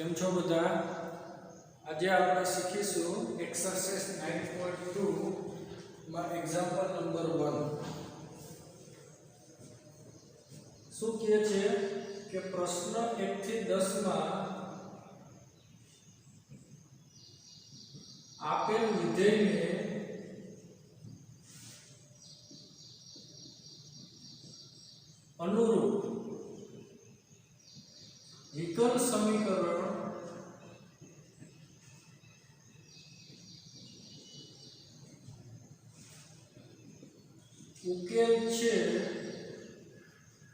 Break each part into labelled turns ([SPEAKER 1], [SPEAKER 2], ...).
[SPEAKER 1] કેમ છો બધા? આજે આપણે શીખીશું એક્સરસાઇઝ 9.2 માં એક્ઝામ્પલ નંબર 1. શું કહે છે કે પ્રશ્ન 1 થી 10 માં આપેલ વિધેયને અનુરૂપ વિકલ સમીકરણ ઉકેલ છે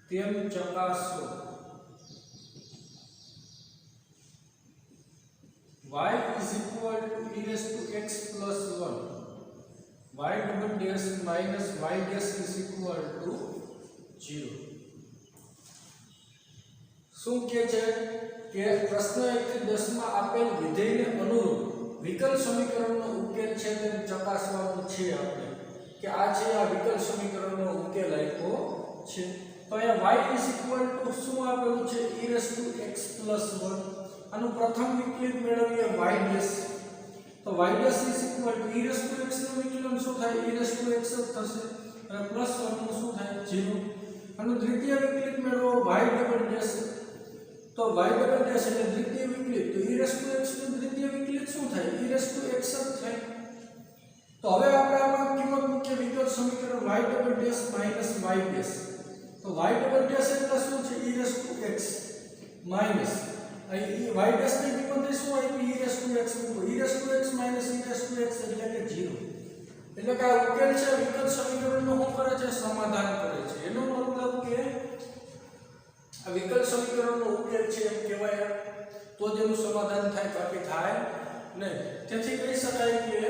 [SPEAKER 1] તેમ ચકાસો. y is equal to e raised to x plus 1, y double dash minus y dash is equal to 0. શું કહે છે કે પ્રશ્ન 1 થી 10 માં આપેલ વિધેયને અનુરૂપ વિકલ સમીકરણનો ઉકેલ છે તે ચકાસવાનું છે આપણે કે આ છે આ વિકલ સમીકરણનો ઉકેલ આપ્યો છે. તો અહીંયા y is equal to શું આપેલું છે e raised to x plus 1. આનું પ્રથમ વિકલિત મેળવીએ y dash. તો y dash is equal to e raised to x નું વિકલન શું થાય e raised to x જ થશે અને પ્લસ 1 નું શું થાય 0. આનું દ્વિતીય વિકલિત મેળવો y double dash. તો y double dash એટલે દ્વિતીય વિકલિત. તો e raised to x નું દ્વિતીય વિકલિત શું થાય e raised to x જ થાય. તો હવે આપણે આમાં કિંમત મૂકીએ વિકલ સમીકરણ y double dash minus y dash. તો y double dash એટલે શું છે e raised to x minus y dash ની કિંમત શું આવી e raised to x મૂકો e raised to x minus e raised to x એટલે કે 0. એટલે કે આ ઉકેલ છે વિકલ સમીકરણનો શું કરે છે સમાધાન કરે છે. એનો મતલબ કે આ વિકલ સમીકરણનો ઉકેલ છે એમ કહેવાય તો જ એનું સમાધાન થાય બાકી થાય નહીં. તેથી કહી શકાય કે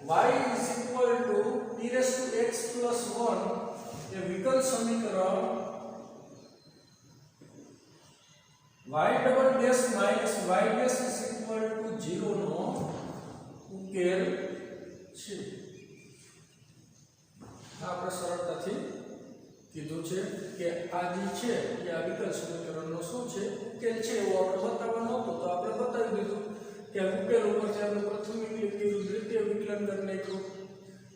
[SPEAKER 1] y is equal to e raised to x plus 1 એ વિકલ સમીકરણ y double dash minus y dash is equal to 0 નો ઉકેલ છે. આપણે સરળતાથી કીધું છે કે આ જે છે એ આ વિકલ સમીકરણનો શું છે ઉકેલ છે એવું આપણે બતાવવાનું હતું તો આપણે બતાવી દીધું કે આ ઉકેલ ઉપરથી આપણે પ્રથમ વિકલિત કર્યું દ્વિતીય વિકલન કરી નાખ્યું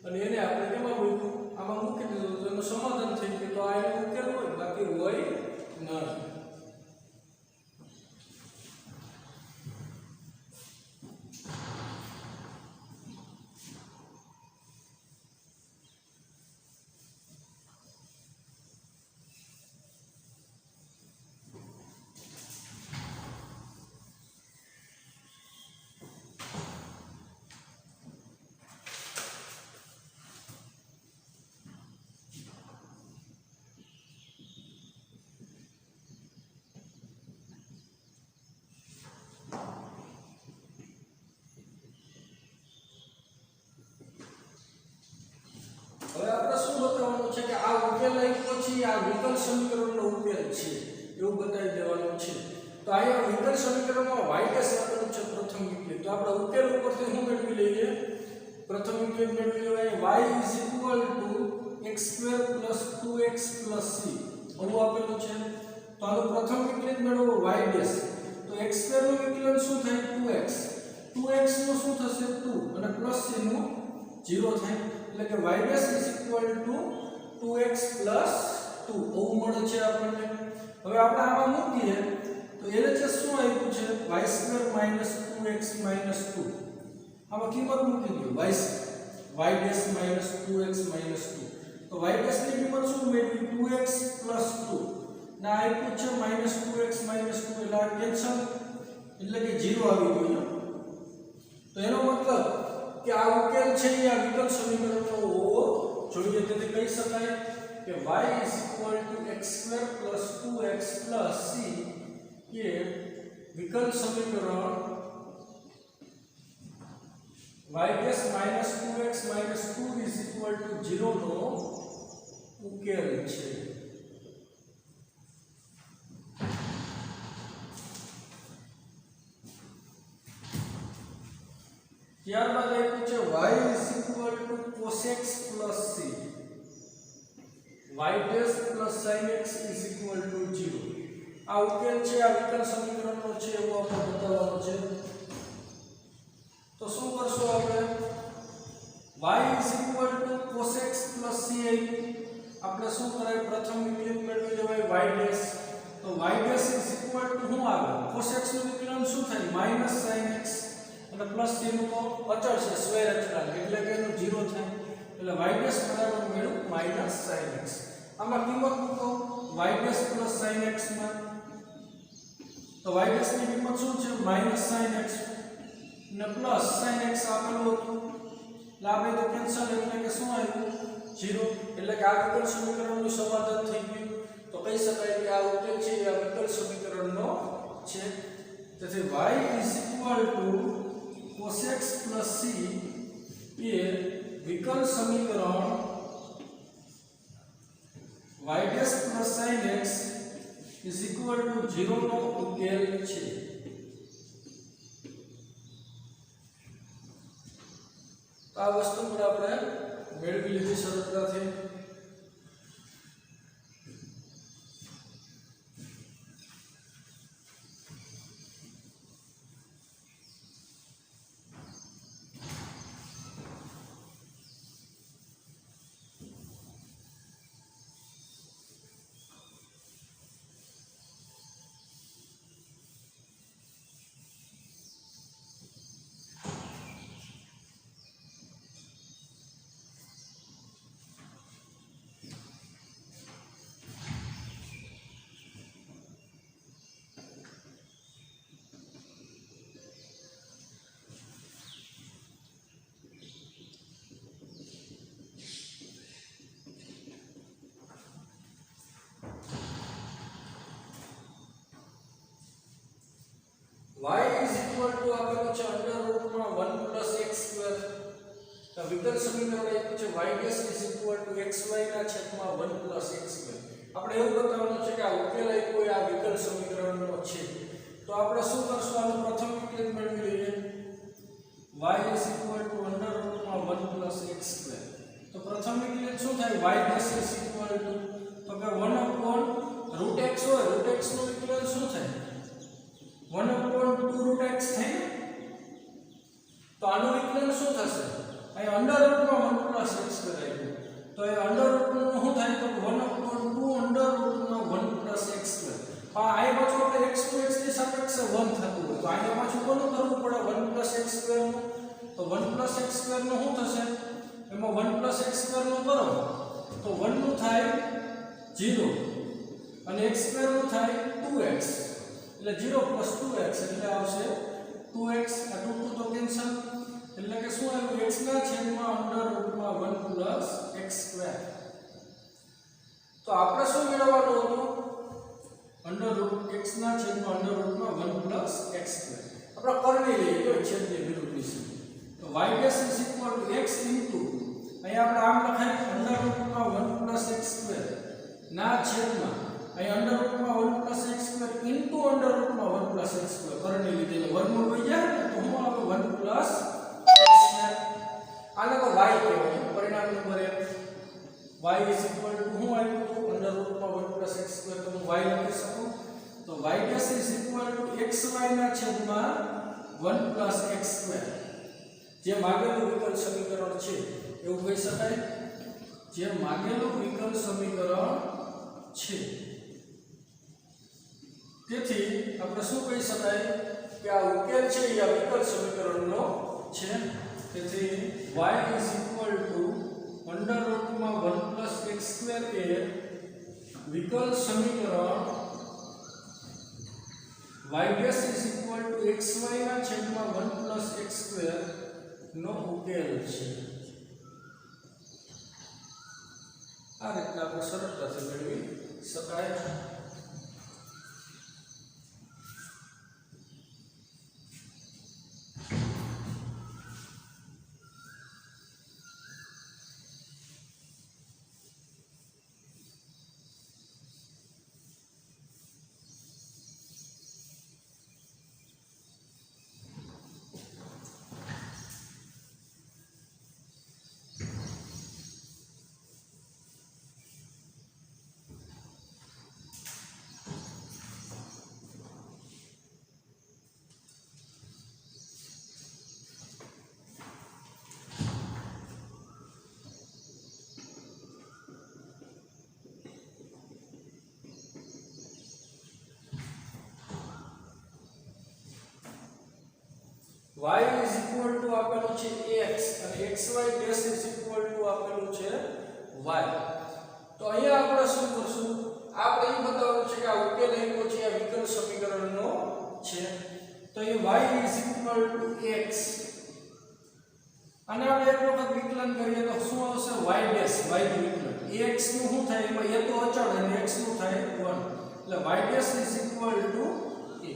[SPEAKER 1] અને એને આપણે કેમાં મૂક્યું આમાં મૂકી દીધું તો એનું સમાધાન થઈ ગયું. તો આ એનો ઉકેલ હોય બાકી હોય નહીં. હવે આપણે શું બતાવવાનું છે કે આ ઉકેલ આપ્યો છે આ વિકલ સમીકરણનો ઉકેલ છે એવું બતાવી દેવાનું છે. તો અહીંયા વિકલ સમીકરણમાં y dash આપેલું છે પ્રથમ વિકલિત. તો આપણે ઉકેલ ઉપરથી શું મેળવી લઈએ પ્રથમ વિકલિત મેળવી લેવાય y is equal to x square plus 2x plus c આવું આપેલું છે. તો આનો પ્રથમ વિકલિત મેળવો y dash. તો x square નું વિકલન શું થાય 2x નું શું થશે 2 અને પ્લસ c નું 0 થાય એટલે કે y dash is equal to 2x plus 2 આવું મળે છે આપણને. હવે આપણે આમાં મૂકીએ તો LHS શું આવ્યું છે y square minus 2x minus 2. આમાં કિંમત મૂકી દો y dash minus 2x minus 2. તો y dash ની કિંમત શું મેળવી 2x plus 2 ના આવ્યું છે minus 2x minus 2 એટલે આ કેન્સલ એટલે કે 0 આવી ગયું. તો એનો મતલબ કે આ ઉકેલ છે એ આ વિકલ સમીકરણનો હોવો જોઈએ. તેથી કહી શકાય કે y is equal to x square plus 2x plus c એ વિકલ સમીકરણ y dash minus 2x minus 2 is equal to 0 નો ઉકેલ છે. ત્યારબાદ આપ્યું છે y is equal to cos x plus c y dash plus sin x is equal to 0. આ ઉકેલ છે આ વિકલ સમીકરણનો છે એવું આપણે બતાવવાનું છે. તો શું કરશું આપણે y cos x ci આપણે શું કરાય પ્રથમ વિકલન મેળવી લેવાય y ડેશ. તો y ડેશ શું આવે cos x નું વિકલન શું થાય sin x અને પ્લસ તેનું તો અચળ છે સ્ક્વેર અચળાંક એટલે કે એનું 0 થાય એટલે y ડેશ બરાબર મળ્યું sin x. આમાં કિંમત મૂકો y ડેશ sin x માં તો y ડેશ ની કિંમત શું છે sin x ને પ્લસ sin x આપેલું હતું લાભે તો કેન્સલ એટલે કે શું આવ્યું 0 એટલે કે આ વિકલ સમીકરણનું સમાધાન થઈ ગયું. તો કહી શકાય કે આ ઉકેલ છે આ વિકલ સમીકરણનો છે. તેથી y cos x c એ વિકલ સમીકરણ y sin x 0 નો ઉકેલ છે. આ વસ્તુ પર આપણે મેળવી લીધી સરળતાથી. y આપેલું છે અંડર રૂટમાં 1 પ્લસ x સ્ક્વેર. તો વિકલ સમીકરણ આપ્યું છે y xy ના છેદમાં 1 પ્લસ x સ્ક્વેર. આપણે એવું બતાવવાનું છે કે આ ઉકેલ આપ્યો આ વિકલ સમીકરણનો છે. તો આપણે શું કરશું આનું પ્રથમ વિકલન મેળવી લઈએ y અંડર રૂટમાં 1 પ્લસ x સ્ક્વેર. તો પ્રથમ વિકલન શું થાય y તો કે 1 upon રૂટ x હોય રૂટ x નું વિકલન શું થાય 1 upon 2 root x થાય. તો આનું વિકલન શું થશે અહીં અંડર રૂટમાં 1 પ્લસ x સ્ક્વેર આવ્યું તો એ અંડર રૂટનું શું થાય તો 1 upon 2 અંડર રૂટમાં 1 પ્લસ x સ્ક્વેર. આ પાછું આપણે x to x ની સાપેક્ષે 1 થતું હોય તો આને પાછું કોનું કરવું પડે 1 પ્લસ x સ્ક્વેર નું. તો 1 પ્લસ x સ્ક્વેર નું શું થશે એમાં 1 પ્લસ x સ્ક્વેર નું કરો તો 1 નું થાય 0 અને x સ્ક્વેર નું થાય 2x એટલે 0 plus 2x એટલે આવશે 2x આ 2 તો કેન્સલ એટલે કે શું આવ્યું x ના છેદમાં અંડર રૂટમાં 1 plus x સ્ક્વેર. તો આપણે શું મેળવવાનું હતું અંડર રૂટ x ના છેદમાં અંડર રૂટમાં 1 plus x સ્ક્વેર. આપણે કરણી લઈએ તો છેદની વિરુદ્ધ છે. તો y x into અહીં આપણે આમ લખાય અંડર રૂટમાં 1 plus x સ્ક્વેર ના છેદમાં અહીં અંડર રૂટમાં 1 plus x square into under રૂટમાં 1 plus x સ્ક્વેર કરણી લીધે એટલે વર્ગમૂળ વઈ જાય ને તો શું આવે 1 plus x સ્ક્વેર. આને તો y કહેવાય. પરિણામ નંબર 1 y શું આવ્યું તો અંડર રૂટમાં 1 plus x સ્ક્વેર તો હું y લખી શકું. તો y xy ના છેદમાં 1 plus x સ્ક્વેર જે માગેલું વિકલ સમીકરણ છે એવું કહી શકાય જે માગેલું વિકલ સમીકરણ છે. તેથી આપણે શું કહી શકાય કે આ ઉકેલ છે એ આ વિકલ સમીકરણનો છે. તેથી y અંડર રૂટમાં 1 plus x સ્ક્વેર એ વિકલ સમીકરણ y xy ના છેદમાં 1 plus x સ્ક્વેર નો ઉકેલ છે. આ રીતના આપણે સરળતાથી મેળવી શકાય. y ઇઝ ઇક્વલ ટુ આપેલું છે x અને xy dash is equal two આપેલું છે y. તો અહીંયા આપણે શું કરશું? આપણે એ બતાવવાનું છે કે આ ઉકેલ આપ્યો છે આ વિકલ સમીકરણનો છે. તો એ y is equal to x અને આપણે એક વખત વિકલન કરીએ તો શું આવશે? y ડેશ y નું વિકલન x નું શું થાય? એમાં a તો અચળ અને x નું થાય 1 એટલે y dash is equal two a.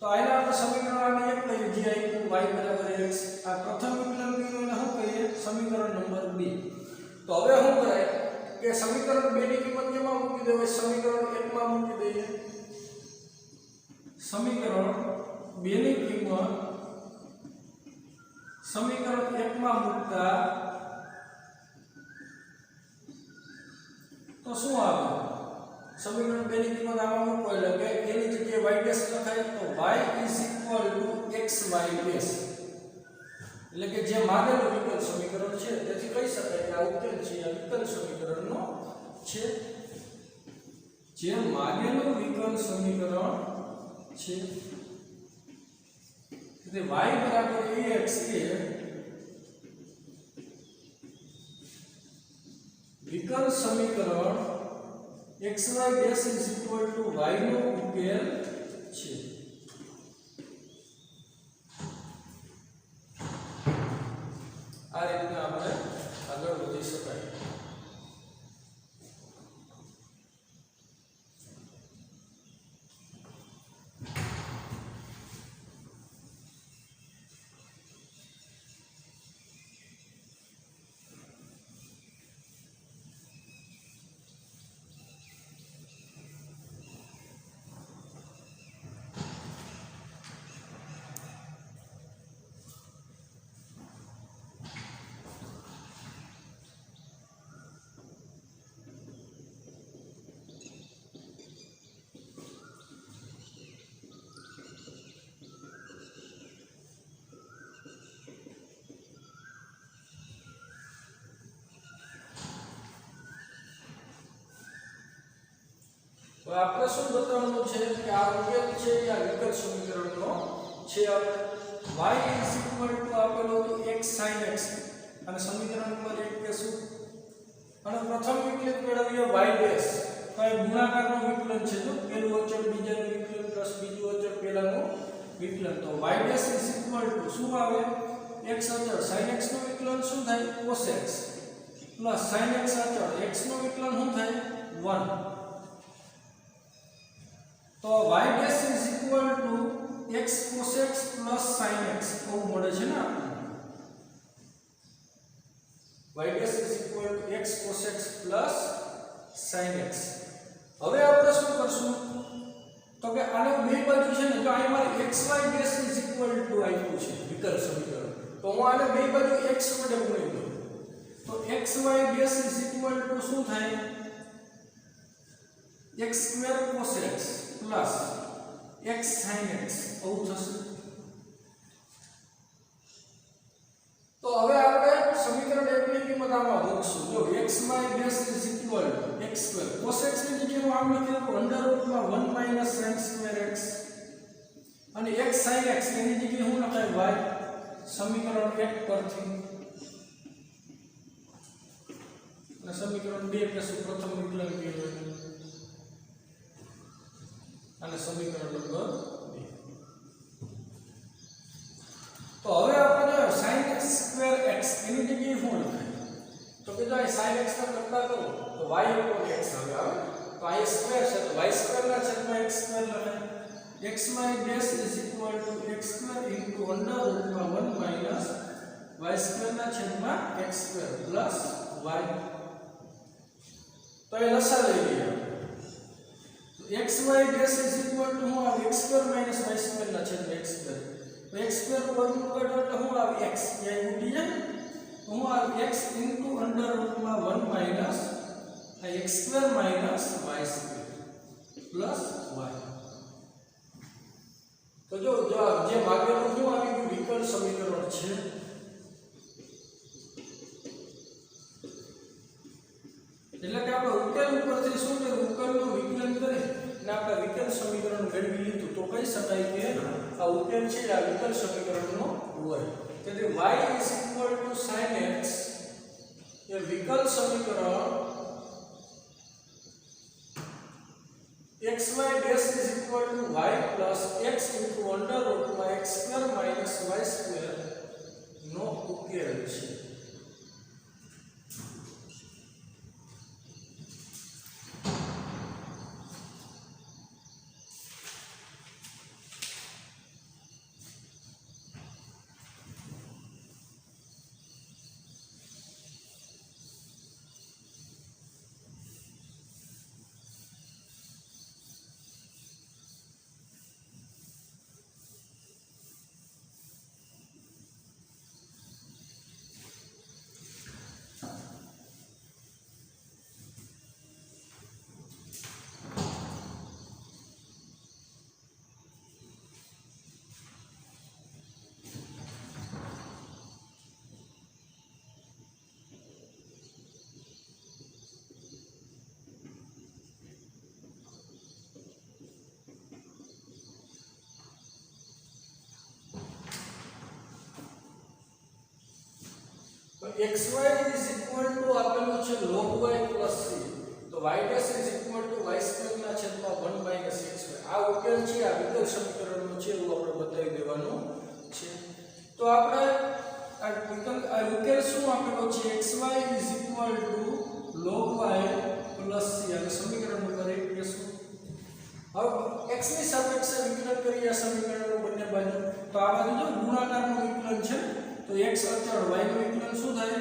[SPEAKER 1] તો આના આપણે સમીકરણ આને એક લઈએ જે આપ્યું y બરાબર x. આ પ્રથમ વિકલન કર્યું એને શું કહીએ? સમીકરણ નંબર 2. તો હવે શું કરાય કે સમીકરણ 2 ની કિંમત કેમાં મૂકી દેવાય? સમીકરણ 1 માં મૂકી દઈએ. સમીકરણ 2 ની કિંમત સમીકરણ 1 માં મૂકતા તો શું આવે? સમીકરણ 2 ની કિંમત આમાં મૂકો એટલે કે એની જગ્યાએ y ડેશ લખાય તો y is equal two xy dash. એટલે કે જે માગેલું વિકલ સમીકરણ છે તેથી કહી શકાય કે આ ઉકેલ છે આ વિકલ સમીકરણનો છે. જે માગેલું વિકલ સમીકરણ છે એટલે y બરાબર ax એ વિકલ સમીકરણ xy dash is equal two y નો ઉકેલ છે. આ રીતના આપણે આગળ વધી શકાય. તો આપણે શું બતાવવાનું છે કે આ ઉકેલ છે આ વિકલ સમીકરણનો છે. આપણે y ઇઝ ઇક્વલ ટુ આપેલો તો x sin x અને સમીકરણ નંબર 1 કેશું અને પ્રથમ વિકલિત મેળવીએ y ડેશ. તો એ ગુણાકારનો વિકલન છે. તો પહેલું અચળ બીજાનું વિકલન પ્લસ બીજું અચળ પહેલાનું વિકલન. તો y dash is equal two શું આવે? x અચળ sin x નું વિકલન શું થાય? cos x plus sin x અચળ x નું વિકલન શું થાય? 1. તો y dash is equal to x cos x plus sin x આવું મળે છે ને આપણને. y dash is equal to x cos x plus sin x. હવે આપણે શું કરશું? તો કે આને બે બાજુ છે ને તો અહીં મારે xy dash is equal two આપ્યું છે વિકલ સમીકરણ. તો હું આને બે બાજુ x વડે ગુણી દઉં તો xy dash is equal two શું થાય? x square cos x plus x sin x આવું થશે. તો હવે આપણે સમીકરણ 1 ની કિંમત આમાં મૂકશું. જો xy dash is equal to x square cos x ની જગ્યાએ હું આમ લખી દઉં અંડર રૂટમાં 1 માઈનસ sin સ્ક્વેર x અને x sin x એની જગ્યાએ હું લખાય y. સમીકરણ 1 પરથી અને સમીકરણ 2 કેશું પ્રથમ વિકલન કહેવાય અને સમીકરણ નંબર 2. તો હવે આપણે sin x સ્ક્વેર x એની જગ્યાએ શું લખાય? તો કે જો આ sin x ના કરતા કરો તો y ઉપર x હવે આવે. તો આ સ્ક્વેર છે તો y સ્ક્વેર ના છેદમાં x સ્ક્વેર લખાય. xy dash is equal to x square into under રૂટમાં 1 માઈનસ y સ્ક્વેર ના છેદમાં x સ્ક્વેર પ્લસ y. તો એ લસા લઈ લઈએ. xy dash is equal two શું આવે? x square minus y square ના છેદમાં x સ્ક્વેર. તો x સ્ક્વેર વર્ગમૂળ કાઢો એટલે શું આવે? x. ત્યાં ઉડી જાય તો શું આવે? x ઇન્ટુ અંડર રૂટમાં 1 માઈનસ આ x square minus y square plus y. તો જો જે માગેલું શું આવી ગયું વિકલ સમીકરણ છે. એટલે કે આપણે ઉકેલ ઉપરથી શું કે ઉકેલનું વિકલન કરી ને આપણે વિકલ સમીકરણ મેળવી લીધું તો કહી શકાય કે આ ઉકેલ છે આ વિકલ સમીકરણનો હોય. તેથી y sin x એ વિકલ સમીકરણ xy dash is equal to y plus x into under root માં x square minus y square નો ઉકેલ છે. xy is equal to આપેલું છે log y plus c તો y dash is equal to y square ના છેદમાં 1 minus xy આ ઉકેલ છે આ વિકલ સમીકરણનો છે એવું આપણે બતાવી દેવાનું છે. તો આપણે આ ઉકેલ શું આપેલો છે xy is equal to log y plus c આ સમીકરણ નંબર 1 લેશું. હવે x ની સાપેક્ષે વિકલન કરીએ આ સમીકરણનો બંને બાજુ તો આ બાજુ જો ગુણાકારનું વિકલન છે તો x અચળ y નું વિકલન શું થાય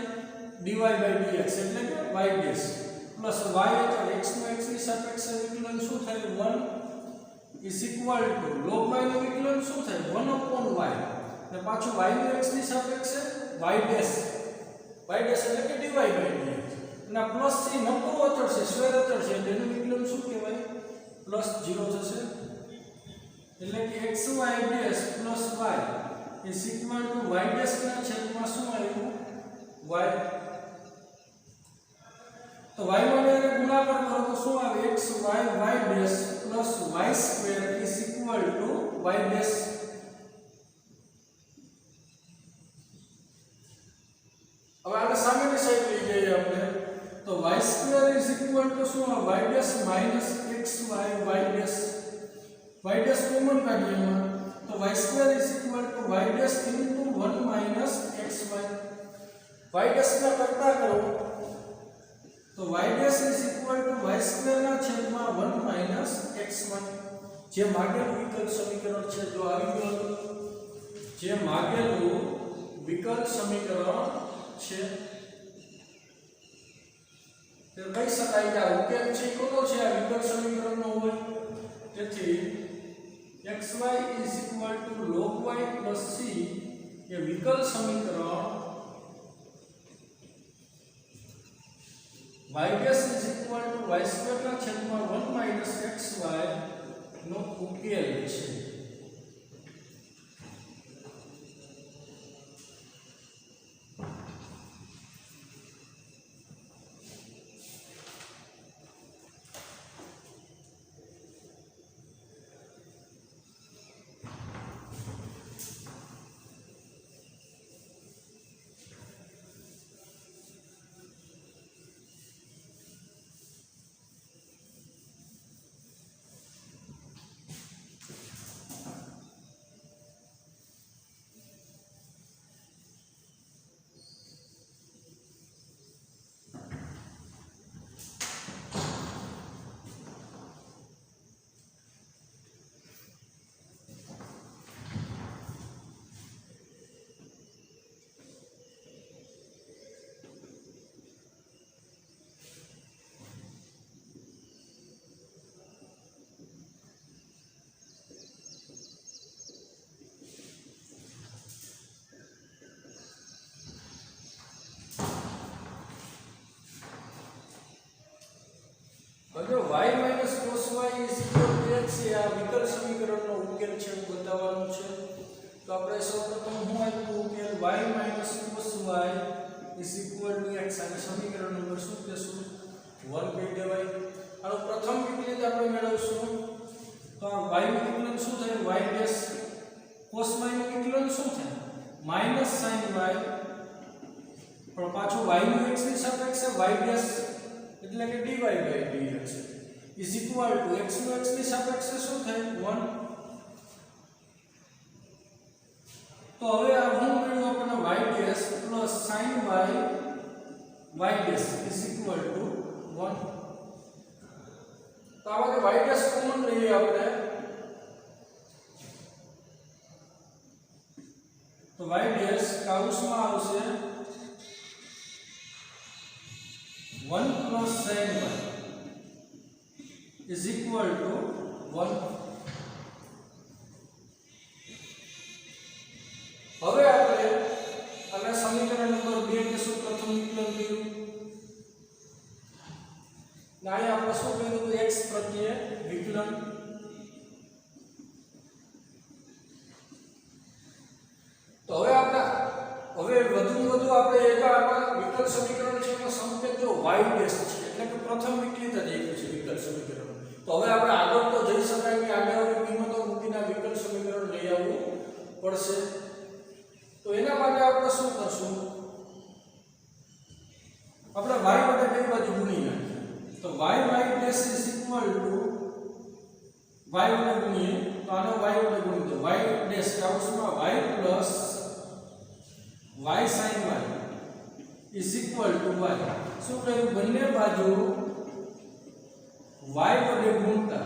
[SPEAKER 1] dy by dx એટલે કે y dash પ્લસ y અચળ x નું x ની સાપેક્ષે વિકલન શું થાય 1 is equal to log y નું વિકલન શું થાય 1 upon y અને પાછું y નું x ની સાપેક્ષે y dash એટલે કે dy by dx અને પ્લસ c નક્કર અચળ છે સ્ક્વેર અચળ છે એટલે એનું વિકલન શું કહેવાય પ્લસ 0 થશે એટલે કે xy dash plus y is equal to y dash ના છેદમાં શું આવ્યું y તો y વડે ગુણાકાર કરો તો શું આવે xy y dash plus y square is equal to y dash. હવે આને સામેની સાઈડ લઈ જઈએ આપણે તો y square is equal to શું y dash minus xy y dash common કાઢીએ तो y square is equal to y dash into 1 minus xy y dash ના કરતા કરો તો y dash is equal to y square ના છેદમાં 1 minus xy જે માગેલું વિકલ સમીકરણ છે જો આવી ગયું જે માગેલું વિકલ સમીકરણ છે તે કહી શકાય કે આ ઉકેલ છે કોનો છે આ વિકલ સમીકરણનો હોય. તેથી xy is equal to log y plus c ये विकल समीकरण y dash is equal to y square ના છેદમાં 1 minus xy નો ઉકેલ છે. હવે y minus cos y is equal to x એ આ વિકલ સમીકરણનો ઉકેલ છે એવું બતાવવાનું છે. તો આપણે સૌપ્રથમ શું આપ્યું ઉકેલ y minus cos y is equal to x અને સમીકરણ નંબર શું કહેશું 1 કહી દેવાય. આનો પ્રથમ વિકલિત આપણે મેળવશું તો આ y નું વિકલન શું થાય y ડેશ cos y નું વિકલન શું થાય માઈનસ sin y પણ પાછું y નું x ની સાપેક્ષે y ડેશ એટલે કે dy by dx is equal to x નું x ની સાપેક્ષે શું થાય 1. તો હવે આ શું મળ્યું આપણને y dash plus sin y dash is equal two 1. તો આમાં y ડેશ કોમન લઈએ આપણે તો y ડેશ કૌંસમાં આવશે 1 plus sin y is equal to 1. હવે આપણે આને સમીકરણ નંબર 2 કે શું પ્રથમ વિકલન કર્યું ના અહીં આપણે શું કર્યું તો x પ્રત્યે વિકલન. તો હવે વધુ આપણે એક આમાં વિકલ સમીકરણ છે એમાં સંકેત જો y ડેશ છે એટલે કે પ્રથમ વિકલિત જ આપ્યું છે વિકલ સમીકરણ. તો હવે આપણે આગળ તો જઈ શકાય કે આગળ કિંમતો મૂકીને વિકલ સમીકરણ લઈ આવવું પડશે. તો એના માટે આપણે શું કરશું આપણે y વડે બે બાજુ ગુણી નાખીએ. તો y dash is equal two y વડે ગુણીએ તો આનો y વડે ગુણી દો y ડેશ કૌંસમાં y plus y sin y is equal to y. શું કહ્યું બંને બાજુ y વડે ગુણતા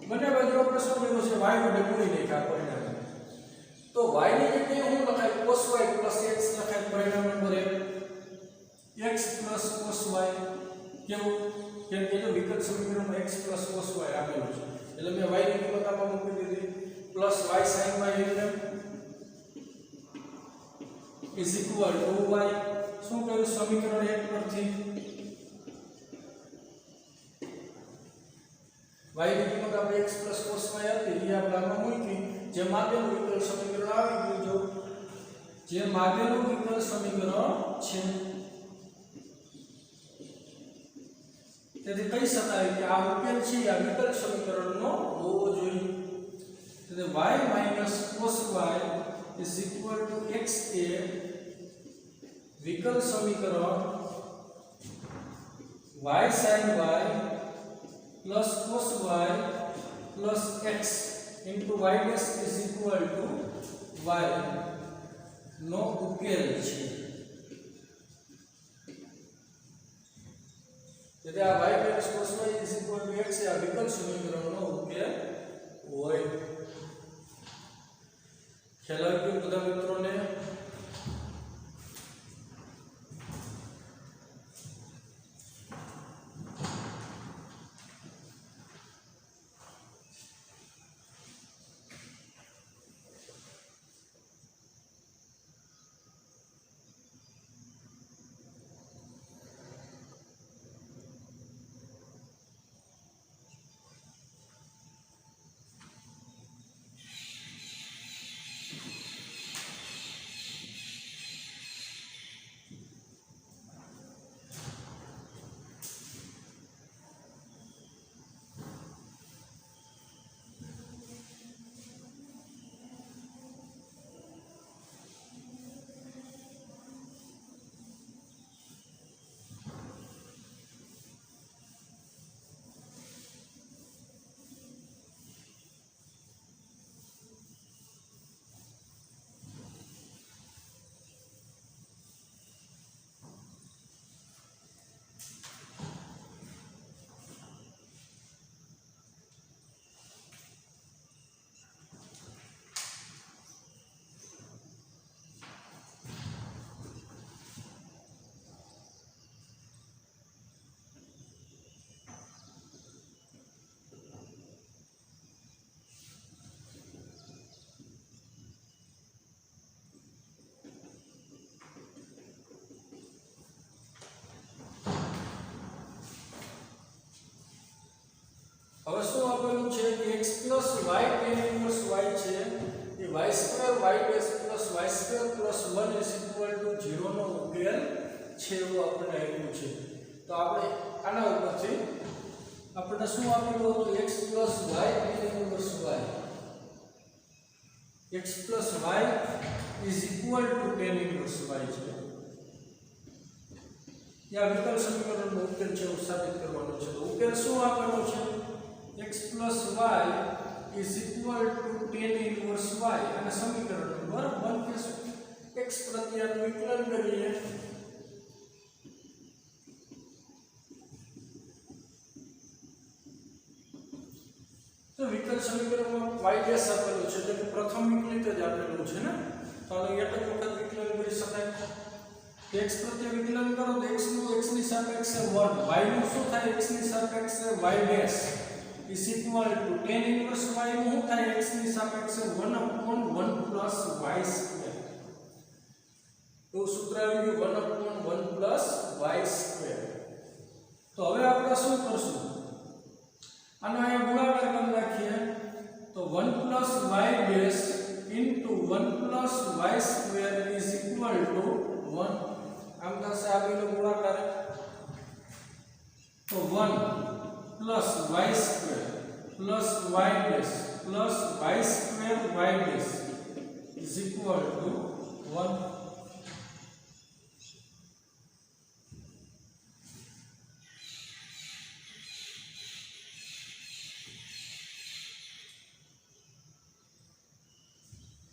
[SPEAKER 1] બંને બાજુ આપણે શું કર્યું છે y વડે ગુણી નાખ્યા પરિણામ. તો y ની જગ્યાએ શું લખાય cos y plus x લખાય પરિણામ number 1 x plus cos y કેવું કેમ કે જો વિકલ સમીકરણમાં x plus cos y આપેલું છે એટલે મેં y ની કિંમત આમાં મૂકી દીધી plus y sin y એટલે is equal to y. શું કહ્યું સમીકરણ 1 પરથી y ની કિંમત આપણે x cos y હતી એ આપણે આમાં મૂકી જે માગેલું વિકલ સમીકરણ આવી ગયું જો જે માગેલું વિકલ સમીકરણ છે. તેથી કહી શકાય કે આ ઉકેલ છે આ વિકલ સમીકરણનો હોવો જોઈએ. તેથી y cos y is equal to x એ વિકલ સમીકરણ y sin y plus cos y plus x into y dash is equal to y નો ઉકેલ છે. તેથી આ y dash cos y is equal to x એ આ વિકલ સમીકરણનો ઉકેલ હોય. ખ્યાલ આવી ગયો બધા મિત્રોને? હવે શું આપેલું છે કે x + y tan inverse y છે એ y² y dash plus y² plus 1 is equal to 0 નો ઉકેલ છે એવું આપણને આપ્યું છે. તો આપણે આના ઉપરથી આપણે શું આપેલું હતું x + y tan inverse y x + y = tan inverse y છે या विकल समीकरणનો ઉકેલ છે એવું સાબિત કરવાનું છે તો ઉકેલ શું આપેલો છે x + y = tan inverse y અને સમીકરણ નંબર 1 કે x પ્રત્યાનું વિકલન કરીએ તો વિકલ સમીકરણમાં y' આપેલું છે એટલે કે પ્રથમ વિકલિત જ આપેલું છે ને તો આને એક જ વખત વિકલન કરી શકાય x પ્રત્યે વિકલન કરો તો x નું x ની સાપેક્ષે 1 y નું શું થાય x ની સાપેક્ષે y' = tan inverse y નું શું થાય x ની સાપેક્ષે 1/1 + y સ્ક્વેર તો સૂત્ર આવ્યું 1/1 + y સ્ક્વેર તો હવે આપણે શું કરશું આનો અહીંયા ગુણાકાર કરી નાખીએ તો 1 + y' * 1 + y સ્ક્વેર = 1 આમ થશે આપેલો ગુણાકાર તો 1 + y square + y' + y square y' = 1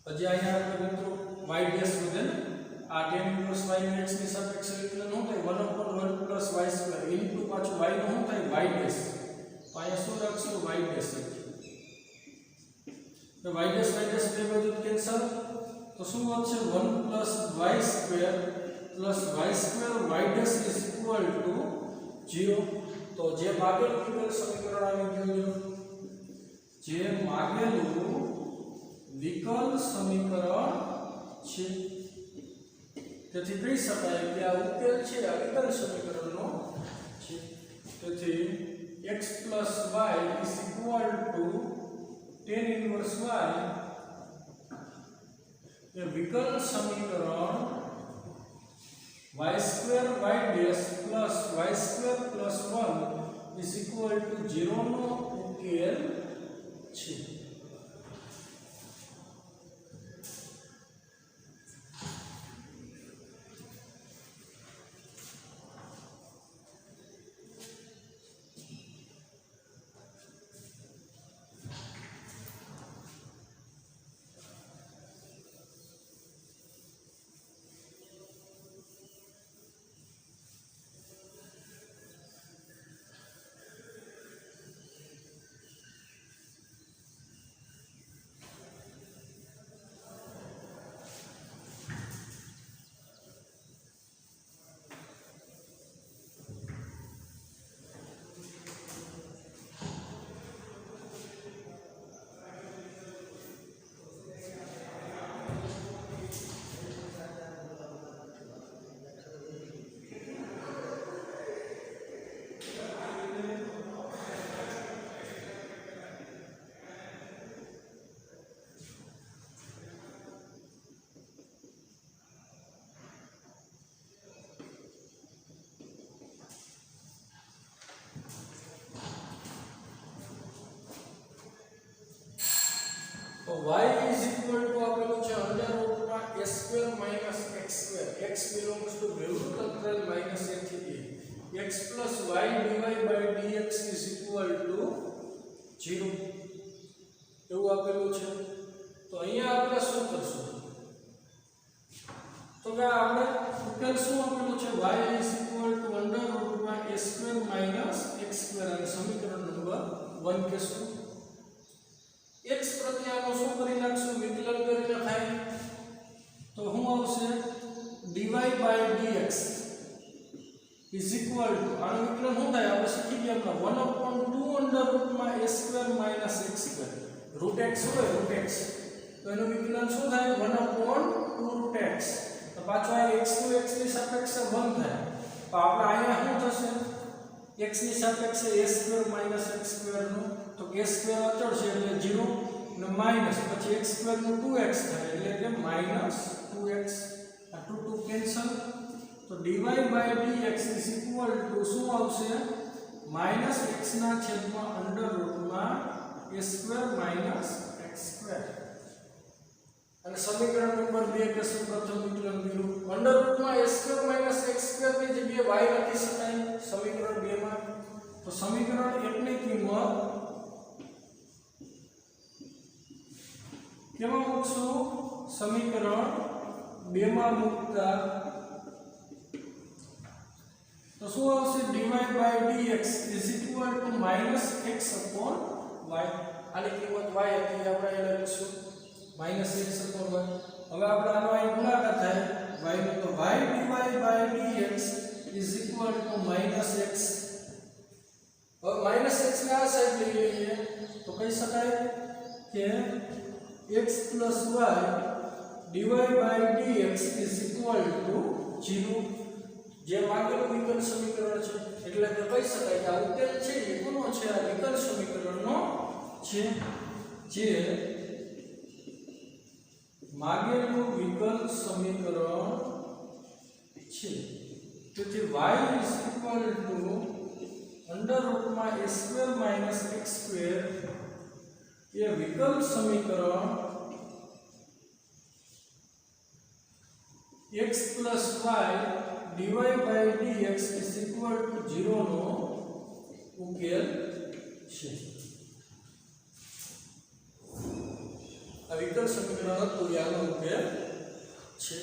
[SPEAKER 1] પછી અહીંયા આપણે મિત્રો y' વધે ને આ tan inverse y નું x ની સાપેક્ષે વિકલન શું થાય 1/1 + y સ્ક્વેર ઇન્ટુ પાછું y નું શું થાય y' તો અહીંયા શું રાખશું y' તો y' બે બાજુ કેન્સલ તો શું વધશે 1 + y square + y square y' = 0 તો જે માગેલું વિકલ સમીકરણ આવી ગયું જે માગેલું વિકલ સમીકરણ છે તેથી કહી શકાય કે આ ઉકેલ છે આ વિકલ સમીકરણનો છે તેથી x + y = tan inverse y એ વિકલ સમીકરણ y² y' + y² + 1 = 0 નો ઉકેલ છે तो y = આપેલું છે √a² - x². x belongs to value control -a થી a. x + y dy/dx = 0 એવું આપેલું છે તો અહીંયા આપણે શું કરશું તો કે આપણે ઉકેલ શું આપેલું છે y = √a² - x² અને સમીકરણ નંબર 1 કેશું x પ્રત્યાનું શું કરી નાખશું વિકલન કરીને થાય તો શું આવશે dy/dx = આનું વિકલન શું થાય આપણે શીખી ગયા હમણાં 1/2 √a² - x². √x હોય √x તો એનું વિકલન શું થાય 1/2 √x તો પાછો આ x નું x ની સાપેક્ષે 1 થાય તો આપણે અહીંયા શું થશે x ની સાપેક્ષે a² - x² નું તો a² અચળ છે એટલે 0 ને માઈનસ પછી x² નું 2x થાય એટલે કે -2x આ 2 કેન્સલ તો dy/dx = શું આવશે માઈનસ x ના છેદમાં અંડર રૂટમાં a square minus x square અને સમીકરણ નંબર 2 કે શું પ્રથમ વિકલન કર્યું અંડર રૂટમાં a square minus x square ની જગ્યાએ y લખી શકાય સમીકરણ 2 માં તો સમીકરણ 1 ની કિંમત કેમાં મૂકશું સમીકરણ 2 માં મૂકતા तो શું આવશે dy by dx is equal to minus x upon y આની કિંમત y હતી આપણે એને લખશું minus x upon y હવે આપણે આનો અહીં ગુણાકાર થાય y નો તો y dy by dx is equal to minus x હવે minus x ને આ સાઈડ લઈ લઈએ તો કહી શકાય કે x plus y dy by dx is equal to 0 જે માંગેલું વિકલ સમીકરણ છે એટલે કે કહી શકાય કે આ ઉકેલ છે એ કોનો છે આ વિકલ સમીકરણનો છે જે માંગેલું વિકલ સમીકરણ છે તેથી y is equal to under રૂટમાં a square minus x square એ વિકલ સમીકરણ x plus y dy by dx is equal to 0 નો ઉકેલ છે આ વિકલ સમીકરણ હતું આનો ઉકેલ છે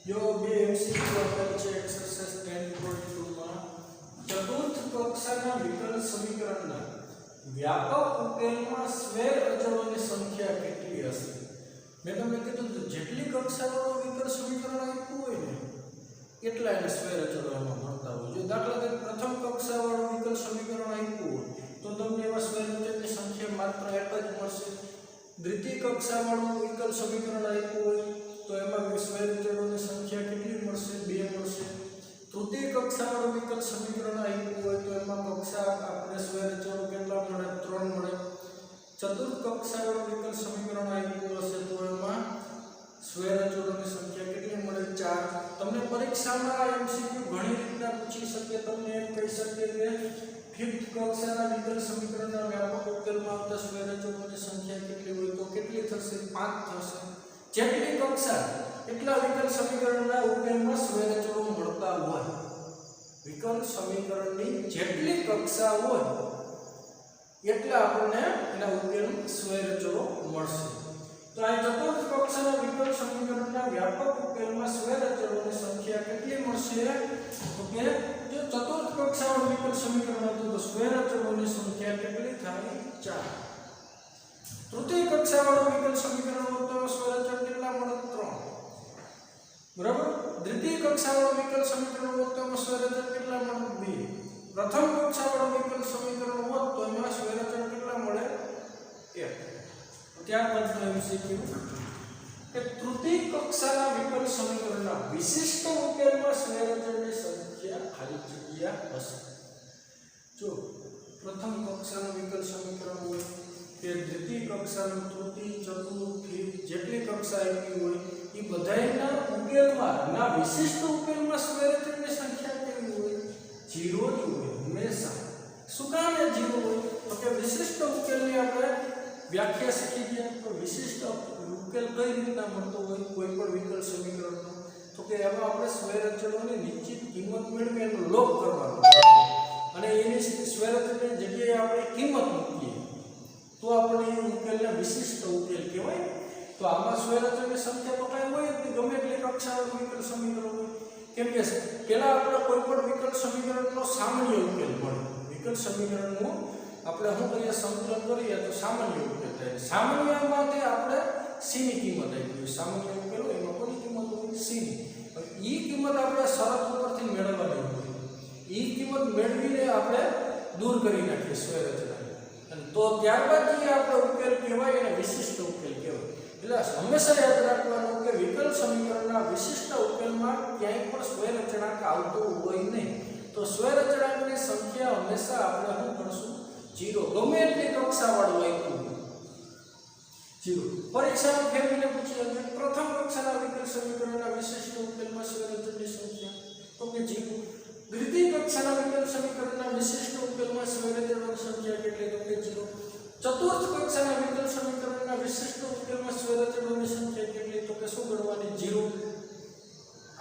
[SPEAKER 1] जो बे एमसीक्यू આપેલ છે એક્સરસાઇઝ 10.2 માં ચતુર્થ કક્ષાના વિકલ સમીકરણના વ્યાપક ઉકેલમાં સ્વેર અચળોની સંખ્યા કેટલી હશે? મેં તમને કીધું કે જેટલી કક્ષાવાળું વિકલ સમીકરણ આપ્યું હોય ને એટલા એને સ્વેર અચળો એમાં મળતા હોય. જો દાખલા તરીકે પ્રથમ કક્ષાવાળું વિકલ સમીકરણ આપ્યું હોય તો તમને એમાં સ્વેર અચળની સંખ્યા માત્ર એક જ મળશે. દ્વિતીય કક્ષાવાળું વિકલ સમીકરણ આપ્યું હોય તો એમાં સ્વેર અચળોની સંખ્યા કેટલી મળશે? 2 મળશે. તૃતીય કક્ષાવાળું વિકલ સમીકરણ આપ્યું હોય તો એમાં કક્ષા આપણે સ્વેર અચળો કેટલા મળે? 3 મળે. ચતુર્થ કક્ષાવાળું વિકલ સમીકરણ આપ્યું હશે તો એમાં સ્વેર અચળોની સંખ્યા કેટલી મળે? 4. તમને પરીક્ષામાં એમસીક્યુ ઘણી રીતના પૂછી શકે. તમને એમ કહી શકે કે ફિફ્થ કક્ષાના વિકલ સમીકરણના વ્યાપક ઉકેલમાં આવતા સ્વેર અચળોની સંખ્યા કેટલી હોય? તો કેટલી થશે? 5 થશે. જેટલી કક્ષા એટલા વિકલ સમીકરણના ઉકેલમાં સ્વેર અચળો મળતા હોય. વિકલ સમીકરણની જેટલી કક્ષા હોય એટલા આપણને એના ઉકેલ સ્વેર અચળો મળશે. તો આ ચતુર્થ કક્ષાના વિકલ સમીકરણના વ્યાપક ઉકેલમાં સ્વેર અચળોની સંખ્યા કેટલી મળશે? તો કે જો ચતુર્થ કક્ષાનું વિકલ સમીકરણ હતું તો સ્વેર અચળોની સંખ્યા કેટલી થાય? 4. તૃતીય કક્ષાવાળું વિકલ સમીકરણ હતું તો સ્વેર અચળ કેટલા મળે? 3. બરાબર. દ્વિતીય કક્ષાવાળું વિકલ સમીકરણ હતું તો સ્વેર અચળ કેટલા મળે? 2. પ્રથમ કક્ષાવાળું વિકલ સમીકરણ હોત તો એમાં સ્વેર અચળ કેટલા મળે? 1. ત્યારબાદ એમસીક્યુ કે તૃતીય કક્ષાના વિકલ સમીકરણના વિશિષ્ટ ઉકેલમાં સ્વેર અચળની સંખ્યા ખાલી જગ્યા હશે. જો પ્રથમ કક્ષાનું વિકલ સમીકરણ હોય કે દ્વિતીય કક્ષાનું, તૃતીય, ચતુર્થ, જેટલી કક્ષા આપી હોય એ બધાયના ઉકેલમાં ના વિશિષ્ટ ઉકેલમાં સ્વેર અચળની સંખ્યા કેવી હોય? 0 જ હોય હંમેશા. શું કામ એ 0 હોય? તો કે વિશિષ્ટ ઉકેલની આપણે વ્યાખ્યા શીખી ગયા. તો વિશિષ્ટ ઉકેલ કઈ રીતના મળતો હોય કોઈ પણ વિકલ સમીકરણનો? તો કે એમાં આપણે સ્વેર અચળોની નિશ્ચિત કિંમત મેળવી એનો લોપ કરવાનો અને એની સ્વેર અચળની જગ્યાએ આપણે કિંમત મૂકીએ તો આપણે એ ઉકેલને વિશિષ્ટ ઉકેલ કહેવાય. તો આમાં સ્વેર અચળની સંખ્યા તો કાંઈ હોય જ નહીં, ગમે એટલી કક્ષાનું વિકલ સમીકરણ હોય. કેમ કે પહેલા આપણે કોઈ પણ વિકલ સમીકરણનો સામાન્ય ઉકેલ મળે. વિકલ સમીકરણનું આપણે શું કરીએ? સંકલન કરીએ તો સામાન્ય ઉકેલ થાય. સામાન્યમાંથી આપણે c ની કિંમત આપી. સામાન્ય ઉકેલ હોય એમાં કોની કિંમત હોય? c ની. ઈ કિંમત આપણે શરત ઉપરથી મેળવવાની હોય. ઈ કિંમત મેળવીને આપણે દૂર કરી નાખીએ સ્વેર અચળાને. અને તો ત્યારબાદ જે આપણે ઉકેલ કહેવાય એને વિશિષ્ટ ઉકેલ કહેવાય. એટલે હંમેશા યાદ રાખવાનું કે વિકલ સમીકરણના વિશિષ્ટ ઉકેલમાં ક્યાંય પણ સ્વેર અચળાંક આવતો હોય નહીં. તો સ્વેર અચળાંકની સંખ્યા હંમેશા આપણે શું કરશું? 0. ગમે એટલી કક્ષાવાળું આપ્યું 0. પરીક્ષામાં ફેરવીને પૂછી લે પ્રથમ કક્ષાના વિકલ સમીકરણના વિશિષ્ટ ઉકેલમાં સ્વેર અચળની સંખ્યા તો કે 0. દ્વિતીય કક્ષાના વિકલ સમીકરણના વિશિષ્ટ ઉકેલમાં સ્વેર અચળની સંખ્યા કેટલી? તો કે 0. ચતુર્થ કક્ષાના વિકલ સમીકરણના વિશિષ્ટ ઉકેલમાં સ્વેર અચળોની સંખ્યા કેટલી? તો કે શું ગણવાની? 0.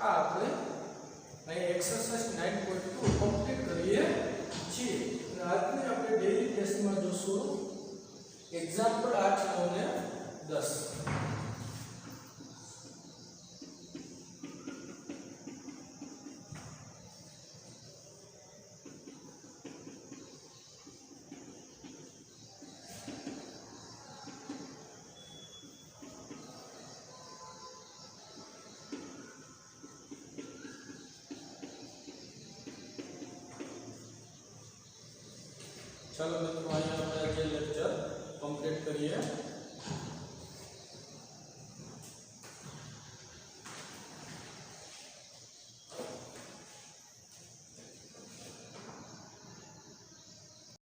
[SPEAKER 1] આ આપણે અહીં એક્સરસાઇઝ 9.2 કમ્પ્લીટ કરીએ છીએ. આજની આપણે ડેઈલી ટેસ્ટમાં જોશું એક્ઝામ્પલ 8, 9 ને 10. ચાલો મિત્રો અહીંયા આપણે જે લેક્ચર કમ્પ્લીટ કરીએ.